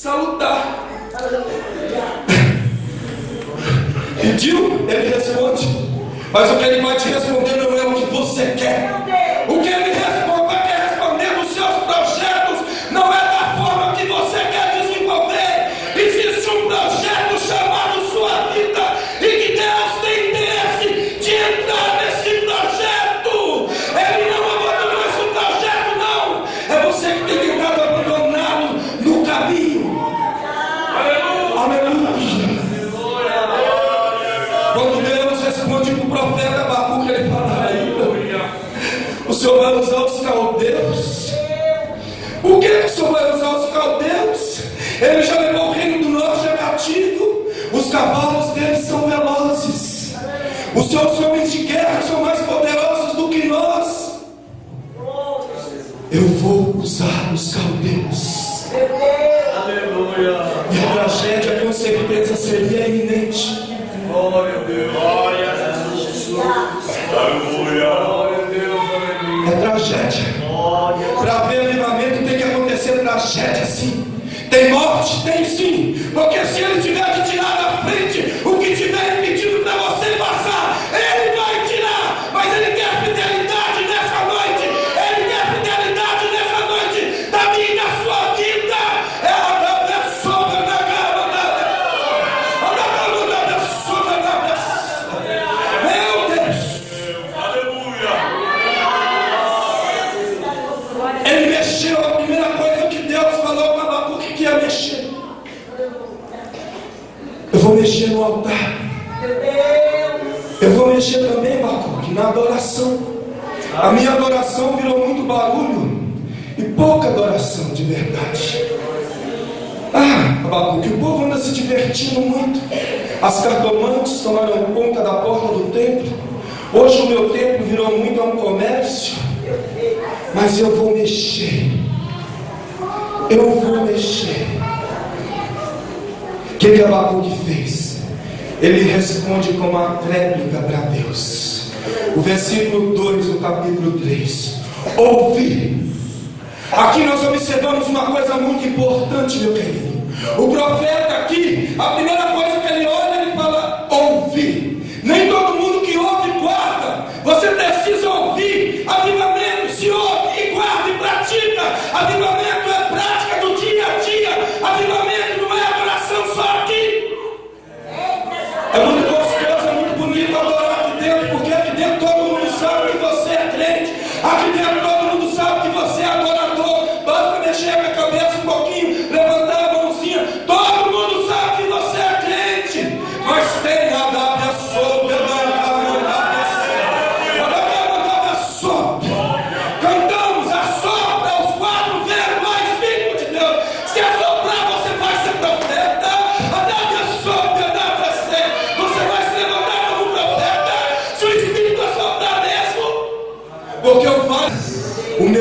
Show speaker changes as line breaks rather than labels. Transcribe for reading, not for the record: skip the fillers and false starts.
Salutar. Pediu, ele responde. Mas o que ele vai te responder não é o que você quer. O que ele vai querer responder dos seus projetos não é da forma que você quer desenvolver. Existe um projeto chamado sua vida e que Deus tem interesse de entrar nesse projeto. Ele não abandonou esse projeto, não. É você que tem tentado abandoná-lo no caminho. Aleluia. Quando Deus responde para o profeta Abacuque, ele fala: o Senhor vai usar os caldeus. O que o Senhor vai usar os caldeus? Ele já levou o reino do norte a cativo. Os cavalos deles são velozes. Os seus homens de guerra são mais poderosos do que nós. Eu vou usar os caldeus.
Aleluia.
E a tragédia com certeza seria iminente.
Glória a Deus. Glória a Jesus. Aleluia. Glória a Deus. Aleluia.
É tragédia. Para haver avivamento tem que acontecer tragédia, sim. Tem morte? Tem sim. Porque se ele tiver que tirar da frente o que tiver impedindo para você passar, ele vai tirar. Mas ele quer fidelidade nessa noite. Ele quer fidelidade nessa noite da minha e da sua vida. Ela dá sombra na cama. Meu Deus.
Aleluia.
Ele mexeu. A primeira coisa que Deus falou para Abacuque que ia mexer. Eu vou mexer no altar. Eu vou mexer também, Abacuque, na adoração. A minha adoração virou muito barulho e pouca adoração de verdade. Abacuque, o povo anda se divertindo muito. As cartomantes tomaram conta da porta do templo. Hoje o meu templo virou muito um comércio. Mas eu vou mexer. Eu vou mexer. O que Abacuque fez? Ele responde com uma tréplica para Deus. O versículo 2 do capítulo 3. Ouvi. Aqui nós observamos uma coisa muito importante, meu querido. O profeta aqui, a primeira coisa que ele olha, ele fala: ouvir. Nem todo mundo que ouve guarda. Você precisa ouvir. Avivamento se ouve e guarda e pratica. Avivamento é prática do dia a dia. Avivamento não é adoração só aqui. É muito gostoso, é muito bonito adorar aqui dentro, porque aqui dentro todo mundo sabe que você é crente. Aqui dentro todo mundo sabe que você é adorador. Basta mexer com a cabeça um pouquinho, levantar a mãozinha. Todo mundo sabe que você é crente. Mas tem a dábia sobre a cantamos a sopra os 4 ventos mais vivos de Deus. Se assoprar, você vai ser profeta. A dábia sobre a dábia ser. Você vai se levantar como profeta. Se o Espírito assoprar mesmo, porque o vale